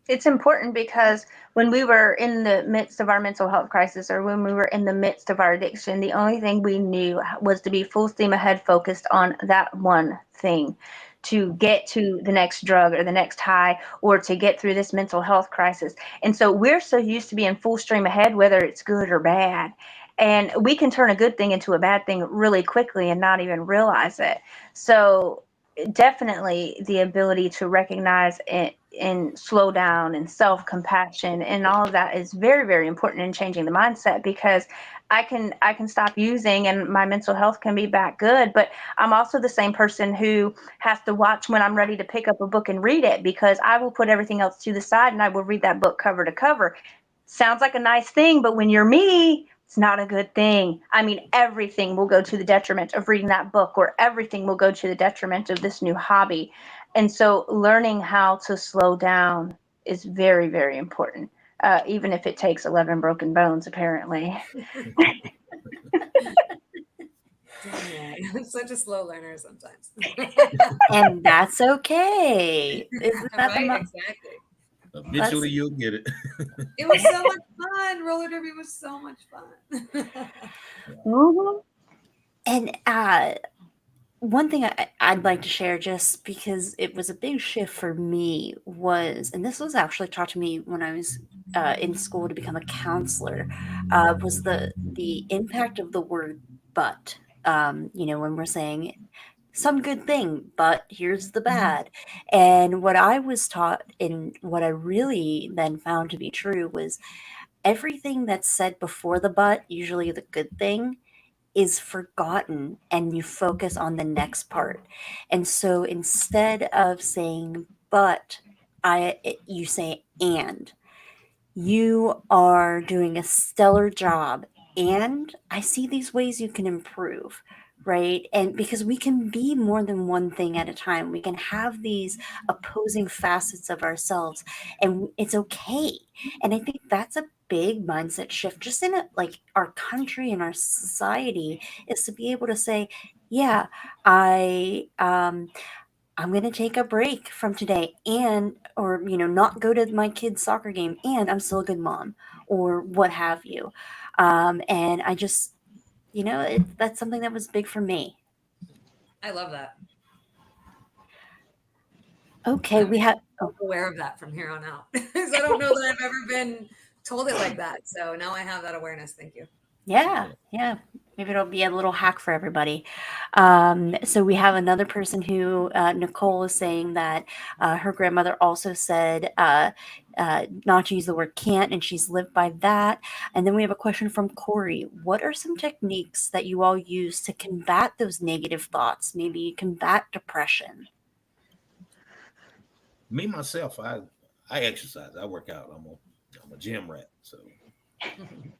It's important because when we were in the midst of our mental health crisis, or when we were in the midst of our addiction, the only thing we knew was to be full steam ahead, focused on that one thing, to get to the next drug or the next high, or to get through this mental health crisis. And so we're so used to being full stream ahead, whether it's good or bad. And we can turn a good thing into a bad thing really quickly and not even realize it. So definitely the ability to recognize it and slow down and self-compassion and all of that is very, very important in changing the mindset, because I can stop using and my mental health can be back good. But I'm also the same person who has to watch when I'm ready to pick up a book and read it, because I will put everything else to the side and I will read that book cover to cover. Sounds like a nice thing, but when you're me, it's not a good thing. I mean, everything will go to the detriment of reading that book, or everything will go to the detriment of this new hobby. And so learning how to slow down is very, very important, even if it takes 11 broken bones, apparently. Dang it. I'm such a slow learner sometimes. And that's okay. Isn't that the Right? Exactly. that's Eventually, you'll get it. It was so much fun. Roller derby was so much fun. Mhm. and one thing I'd like to share, just because it was a big shift for me, was, and this was actually taught to me when I was in school to become a counselor, was the impact of the word "but." When we're saying some good thing, but here's the bad. And what I was taught, and what I really then found to be true, was everything that's said before the but, usually the good thing, is forgotten and you focus on the next part. And so instead of saying but, you say and. You are doing a stellar job, and I see these ways you can improve, right? And because we can be more than one thing at a time, we can have these opposing facets of ourselves, and it's okay. And I think that's a big mindset shift just in like our country and our society, is to be able to say, yeah, I I'm going to take a break from today, and or not go to my kid's soccer game, and I'm still a good mom, or what have you. And I just, that's something that was big for me. I love that. Okay, I'm we have. aware of that from here on out. Because I don't know that I've ever been told it like that. So now I have that awareness. Thank you. Yeah, yeah. Maybe it'll be a little hack for everybody. So we have another person who, Nicole, is saying that her grandmother also said not to use the word can't, and she's lived by that. And then we have a question from Corey. What are some techniques that you all use to combat those negative thoughts, maybe combat depression? Me myself, I exercise. I work out. I'm a gym rat, so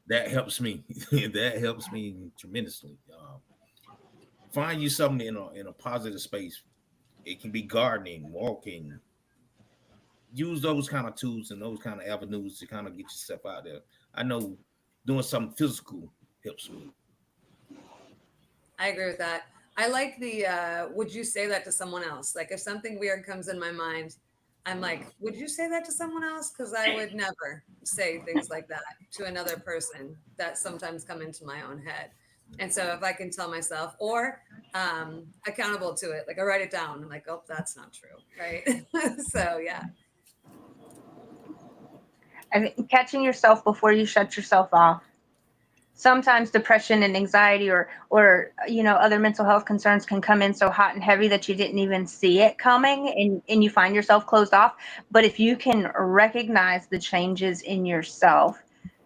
that helps me. That helps me tremendously. Find you something in a positive space. It can be gardening, walking. Use those kind of tools and those kind of avenues to kind of get yourself out there. I know doing something physical helps me. I agree with that. I like the would you say that to someone else? Like if something weird comes in my mind, I'm like, would you say that to someone else? Because I would never say things like that to another person that sometimes come into my own head. And so if I can tell myself, or accountable to it, like I write it down, I'm like, oh, that's not true, right? So yeah. I think catching yourself before you shut yourself off. Sometimes depression and anxiety or other mental health concerns can come in so hot and heavy that you didn't even see it coming, and you find yourself closed off. But if you can recognize the changes in yourself,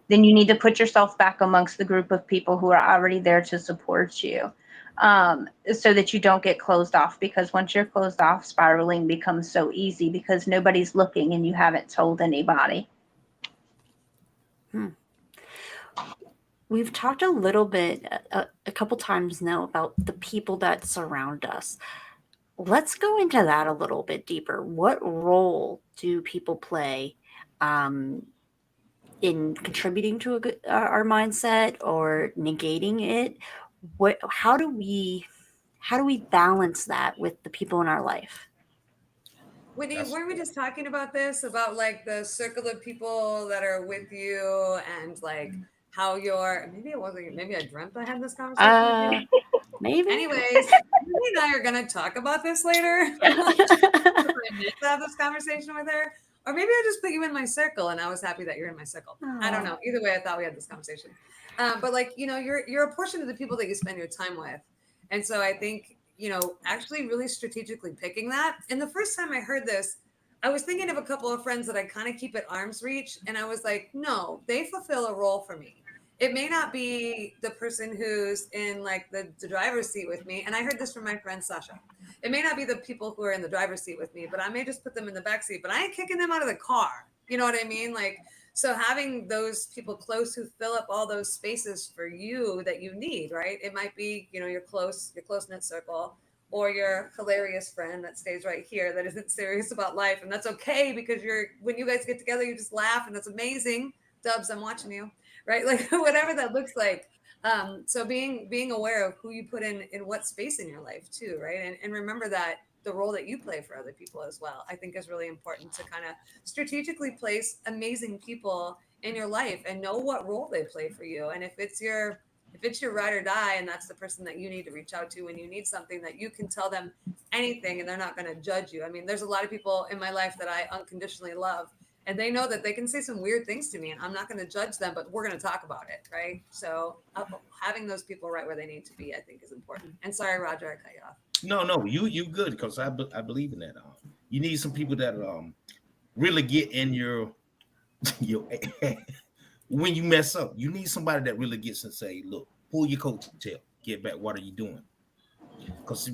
then you need to put yourself back amongst the group of people who are already there to support you, so that you don't get closed off, because once you're closed off, spiraling becomes so easy because nobody's looking and you haven't told anybody. We've talked a little bit, a couple times now, about the people that surround us. Let's go into that a little bit deeper. What role do people play um, in contributing to our mindset or negating it? How do we balance that with the people in our life? Whitney, That's weren't we just talking about this, about like the circle of people that are with you, and like how you're, maybe it wasn't, maybe I dreamt I had this conversation with Uh, you. maybe. Anyways, Whitney and I are going to talk about this later. I meant to have this conversation with her. Or maybe I just put you in my circle and I was happy that you're in my circle. I don't know. Either way, I thought we had this conversation. But like, you're a portion of the people that you spend your time with. And so I think, actually really strategically picking that. And the first time I heard this, I was thinking of a couple of friends that I kind of keep at arm's reach. And I was like, no, they fulfill a role for me. It may not be the person who's in like the driver's seat with me. And I heard this from my friend Sasha. It may not be the people who are in the driver's seat with me, but I may just put them in the back seat, but I ain't kicking them out of the car. You know what I mean? Like, so having those people close who fill up all those spaces for you that you need, right? It might be, your close knit circle, or your hilarious friend that stays right here that isn't serious about life. And that's okay, because when you guys get together, you just laugh and that's amazing. Dubs, I'm watching you, right? Like whatever that looks like. So being aware of who you put in what space in your life too, right? And remember that the role that you play for other people as well, I think is really important, to kind of strategically place amazing people in your life and know what role they play for you. And if it's your ride or die, and that's the person that you need to reach out to when you need something, that you can tell them anything and they're not going to judge you. I mean, there's a lot of people in my life that I unconditionally love, and they know that they can say some weird things to me and I'm not going to judge them, but we're going to talk about it, right? So having those people right where they need to be, I think, is important. And sorry, Roger, I cut you off. no, you good, because I believe in that. You need some people that really get in your when you mess up. You need somebody that really gets and say, look, pull your coattail, get back. What are you doing? Because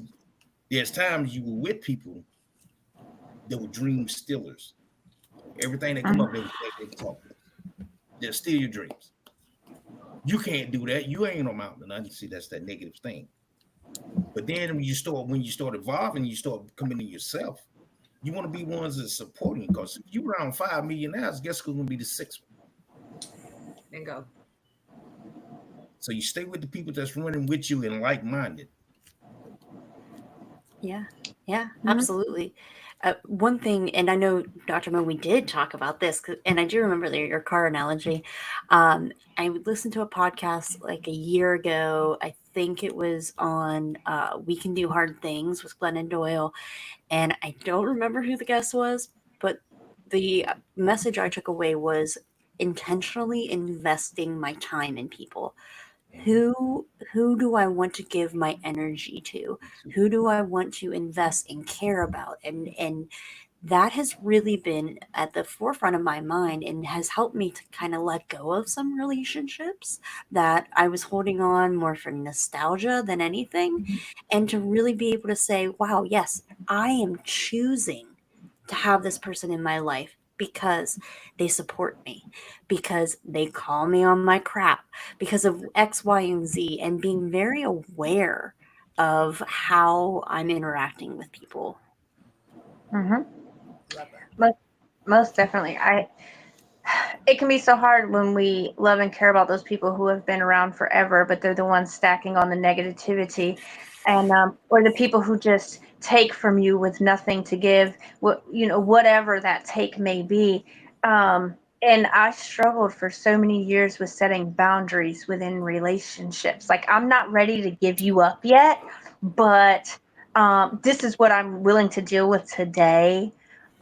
there's times you were with people that were dream stealers. Everything that come up, they talk. They'll steal your dreams. You can't do that. You ain't no mountain. I see that's that negative thing. But then when you start evolving, you start coming to yourself. You want to be ones that's supporting, because if you around 5 million hours, guess who's gonna be the sixth one? Bingo. So you stay with the people that's running with you and like-minded. Yeah, absolutely. One thing, and I know, Dr. Mo, we did talk about this, and I do remember your car analogy. I listened to a podcast like a year ago. I think it was on We Can Do Hard Things with Glennon Doyle, and I don't remember who the guest was, but the message I took away was intentionally investing my time in people. Who do I want to give my energy to? Who do I want to invest and care about? And that has really been at the forefront of my mind and has helped me to kind of let go of some relationships that I was holding on more for nostalgia than anything, and to really be able to say, wow, yes, I am choosing to have this person in my life because they support me, because they call me on my crap, because of X, Y, and Z, and being very aware of how I'm interacting with people. Mm-hmm. Love that. Most definitely. It can be so hard when we love and care about those people who have been around forever, but they're the ones stacking on the negativity, and or the people who just take from you with nothing to give. Whatever that take may be. And I struggled for so many years with setting boundaries within relationships. Like, I'm not ready to give you up yet, but this is what I'm willing to deal with today.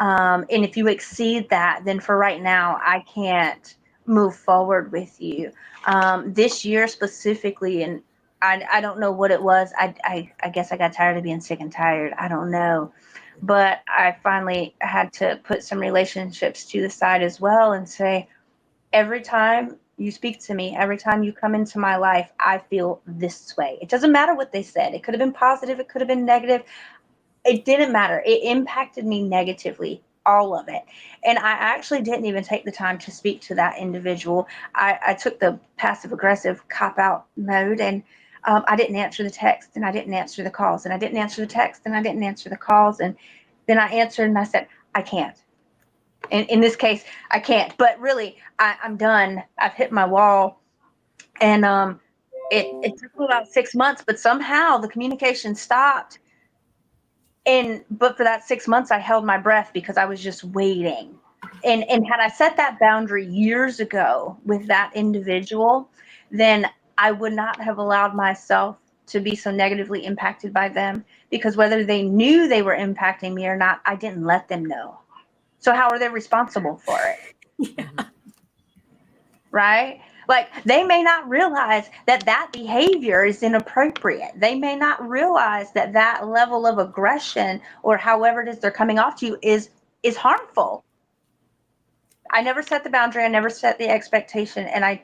And if you exceed that, then for right now, I can't move forward with you. This year specifically, and I don't know what it was. I guess I got tired of being sick and tired. I don't know, but I finally had to put some relationships to the side as well and say, every time you speak to me, every time you come into my life, I feel this way. It doesn't matter what they said. It could have been positive, it could have been negative. It didn't matter. It impacted me negatively, all of it. And I actually didn't even take the time to speak to that individual. I took the passive aggressive cop out mode, and I didn't answer the text, and I didn't answer the calls, and I didn't answer the text, and I didn't answer the calls. And then I answered and I said, I can't. In this case, I can't. But really, I'm done. I've hit my wall. And it took me about 6 months, but somehow the communication stopped. But for that 6 months, I held my breath because I was just waiting. And had I set that boundary years ago with that individual, then I would not have allowed myself to be so negatively impacted by them, because whether they knew they were impacting me or not, I didn't let them know. So how are they responsible for it? Yeah. Right? Like, they may not realize that that behavior is inappropriate. They may not realize that that level of aggression, or however it is they're coming off to you, is harmful. I never set the boundary. I never set the expectation, and I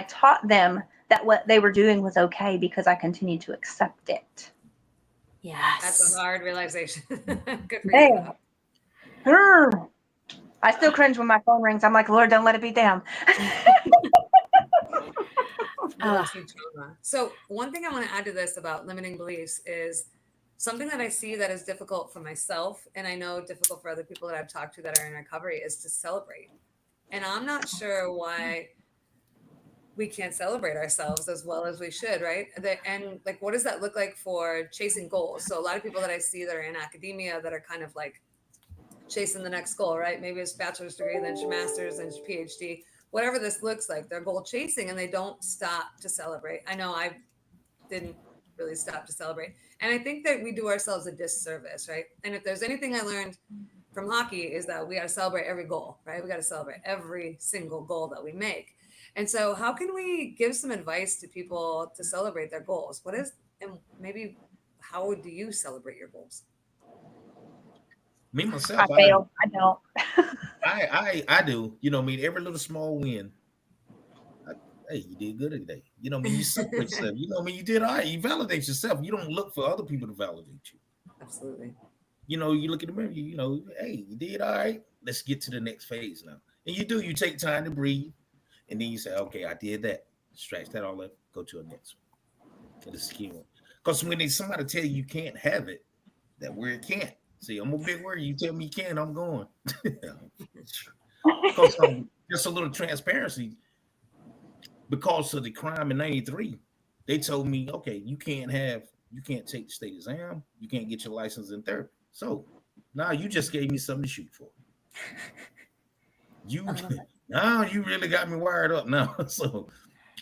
taught them that what they were doing was okay because I continued to accept it. That's a Yes. hard realization. Good for you, Man. though. I still cringe when my phone rings. I'm like, Lord, don't let it be them. Little trauma. So one thing I want to add to this about limiting beliefs is something that I see that is difficult for myself, and I know difficult for other people that I've talked to that are in recovery, is to celebrate. And I'm not sure why we can't celebrate ourselves as well as we should, right? And like, what does that look like for chasing goals? So a lot of people that I see that are in academia that are kind of like chasing the next goal, right? Maybe it's bachelor's degree, then your master's, then your PhD, whatever this looks like, they're goal chasing and they don't stop to celebrate. I know I didn't really stop to celebrate. And I think that we do ourselves a disservice, right? And if there's anything I learned from hockey is that we got to celebrate every goal, right? We got to celebrate every single goal that we make. And so how can we give some advice to people to celebrate their goals? What is, and maybe how do you celebrate your goals? Me I myself, fail. I don't. I do. You know, I mean, every little small win. I, hey, you did good today. You know, I mean, you celebrate yourself. You know, I mean, you did all right. You validate yourself. You don't look for other people to validate you. Absolutely. You know, you look in the mirror. You know, hey, you did all right. Let's get to the next phase now. And you do. You take time to breathe, and then you say, okay, I did that. Scratch that all up. Go to the next one. To the skin one. Because when somebody tell you can't have it, that word can't. See, I'm a big word. You tell me you can, I'm going. Because just a little transparency. Because of the crime in '93, they told me, okay, you can't take the state exam, you can't get your license in therapy. So now you just gave me something to shoot for. You now you really got me wired up now. So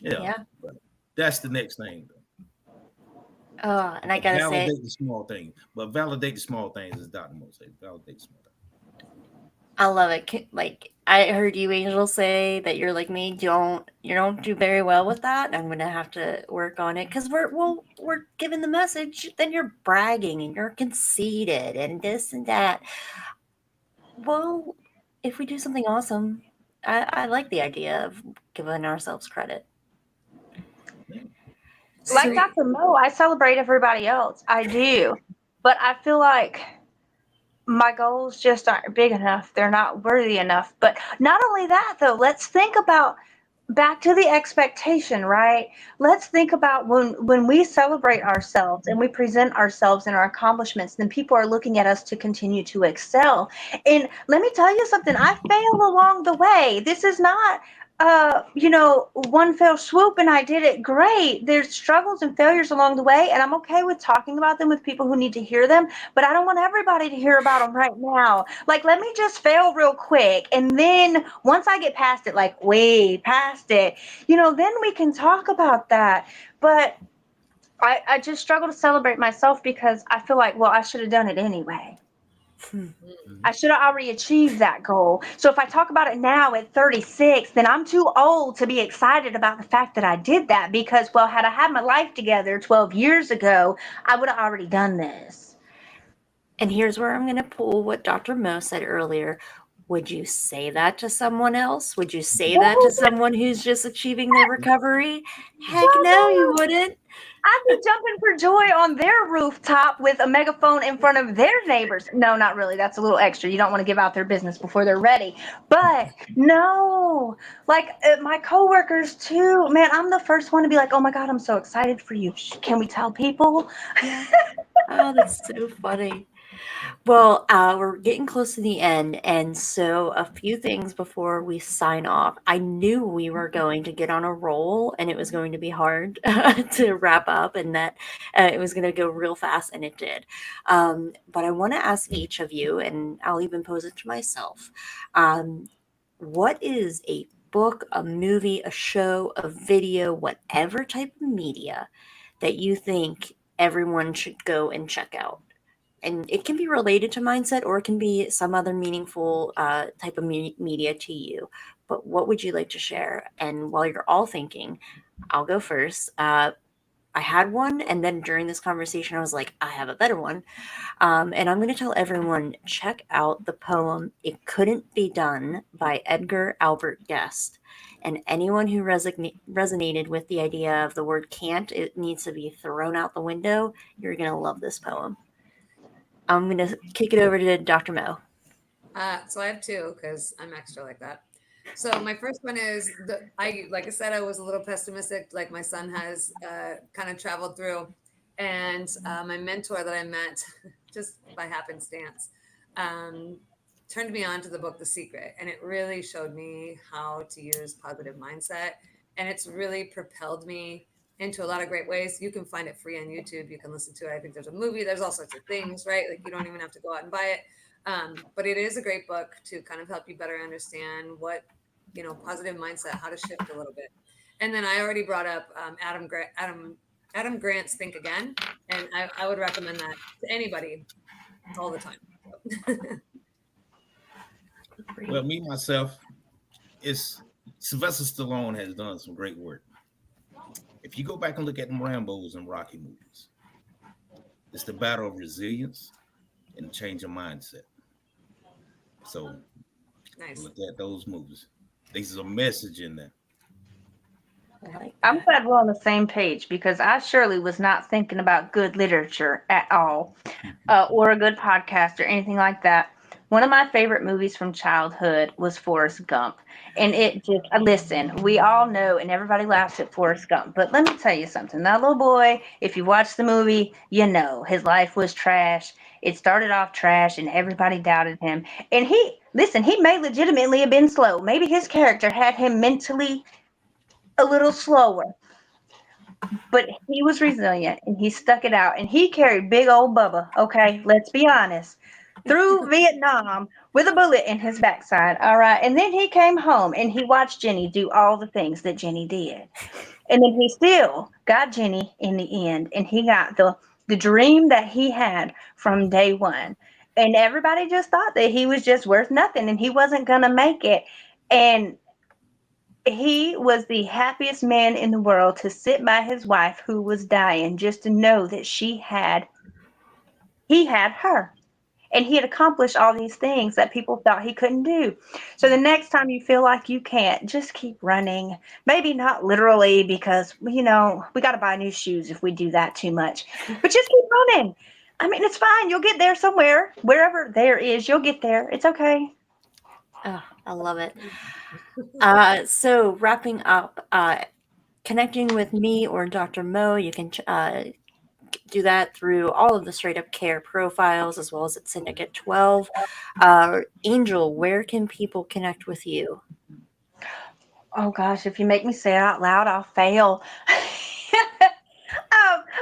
yeah, Yeah. but that's the next thing. Oh, and I gotta say, Validate the small things, but validate the small things is Dr. Mo said. Validate the small things. I love it. Like, I heard you, Angel, say that you're like me. You don't do very well with that. I'm gonna have to work on it because we're giving the message. Then you're bragging and you're conceited and this and that. Well, if we do something awesome, I like the idea of giving ourselves credit. Yeah. I Like So agree. Dr. Mo, I celebrate everybody else. I do. But I feel like my goals just aren't big enough. They're not worthy enough. But not only that, though, let's think about back to the expectation, right? Let's think about when we celebrate ourselves and we present ourselves and our accomplishments, then people are looking at us to continue to excel. And let me tell you something, I fail along the way. This is not one fell swoop and I did it great. There's struggles and failures along the way, and I'm okay with talking about them with people who need to hear them, but I don't want everybody to hear about them right now. Like, let me just fail real quick. And then once I get past it, like way past it, then we can talk about that. But I just struggle to celebrate myself because I feel like, well, I should have done it anyway. I should have already achieved that goal. So if I talk about it now at 36, then I'm too old to be excited about the fact that I did that because, well, had I had my life together 12 years ago, I would have already done this. And here's where I'm going to pull what Dr. Mo said earlier. Would you say that to someone else? Would you say that to someone who's just achieving their recovery? Heck no, you wouldn't. I'd be jumping for joy on their rooftop with a megaphone in front of their neighbors. No, not really. That's a little extra. You don't want to give out their business before they're ready. But no, like my coworkers too. Man, I'm the first one to be like, "Oh my God, I'm so excited for you. Can we tell people?" Yeah. Oh, that's so funny. Well, we're getting close to the end, and so a few things before we sign off. I knew we were going to get on a roll, and it was going to be hard to wrap up, and that it was going to go real fast, and it did. But I want to ask each of you, and I'll even pose it to myself. What is a book, a movie, a show, a video, whatever type of media that you think everyone should go and check out? And it can be related to mindset or it can be some other meaningful type of media to you. But what would you like to share? And while you're all thinking, I'll go first. I had one, and then during this conversation, I was like, I have a better one. And I'm going to tell everyone check out the poem It Couldn't Be Done by Edgar Albert Guest. And anyone who resonated with the idea of the word can't, it needs to be thrown out the window, you're going to love this poem. I'm going to kick it over to Dr. Mo. So I have two because I'm extra like that. So my first one is like I said, I was a little pessimistic, like my son has kind of traveled through, and my mentor that I met just by happenstance um, turned me on to the book The Secret, and it really showed me how to use positive mindset, and it's really propelled me into a lot of great ways. You can find it free on YouTube. You can listen to it. I think there's a movie. There's all sorts of things, right? Like you don't even have to go out and buy it. But it is a great book to kind of help you better understand what, positive mindset, how to shift a little bit. And then I already brought up Adam Grant's Think Again, and I would recommend that to anybody all the time. Well, me myself, it's Sylvester Stallone has done some great work. If you go back and look at them Rambos and Rocky movies, it's the battle of resilience and change of mindset. So Nice. look at those movies. There's a message in there. I'm glad we're on the same page because I surely was not thinking about good literature at all, or a good podcast or anything like that. One of my favorite movies from childhood was Forrest Gump. And it just, listen, we all know, and everybody laughs at Forrest Gump. But let me tell you something. That little boy, if you watch the movie, you know his life was trash. It started off trash and everybody doubted him. And listen, he may legitimately have been slow. Maybe his character had him mentally a little slower, but he was resilient and he stuck it out and he carried big old Bubba, okay, let's be honest, through Vietnam with a bullet in his backside, all right, and then he came home and he watched Jenny do all the things that Jenny did, and then he still got Jenny in the end, and he got the dream that he had from day one, and everybody just thought that he was just worth nothing and he wasn't gonna make it, and he was the happiest man in the world to sit by his wife who was dying just to know that he had her, and he had accomplished all these things that people thought he couldn't do. So the next time you feel like you can't, just keep running. Maybe not literally because we got to buy new shoes if we do that too much, but just keep running. I mean, it's fine. You'll get there somewhere. Wherever there is, you'll get there. It's okay. Oh, I love it. So wrapping up, connecting with me or Dr. Mo, you can do that through all of the Straight Up Care profiles as well as at Syndicate 12. Angel, where can people connect with you? Oh gosh, if you make me say it out loud, I'll fail.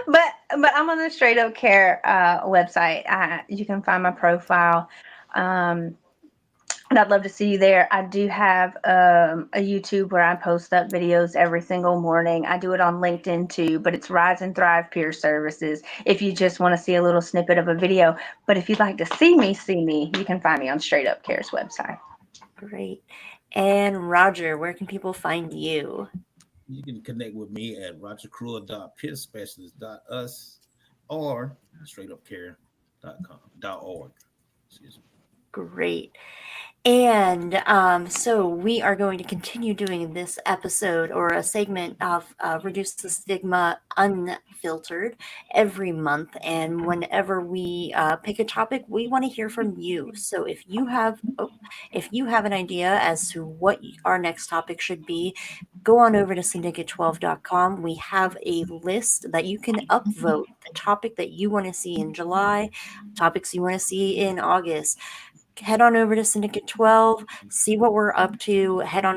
But I'm on the Straight Up Care website. You can find my profile. Um, and I'd love to see you there. I do have a YouTube where I post up videos every single morning. I do it on LinkedIn too, but it's Rise and Thrive Peer Services if you just want to see a little snippet of a video. But if you'd like to see me, you can find me on Straight Up Care's website. Great. And Roger, where can people find you? You can connect with me at rogercruel.peerspecialist.us or straightupcare.com.org. Excuse me. Great. And so we are going to continue doing this episode or a segment of Reduce the Stigma Unfiltered every month. And whenever we pick a topic, we want to hear from you. So if you have an idea as to what our next topic should be, go on over to syndicate12.com. We have a list that you can upvote the topic that you want to see in July, topics you want to see in August. Head on over to Syndicate 12, see what we're up to. Head on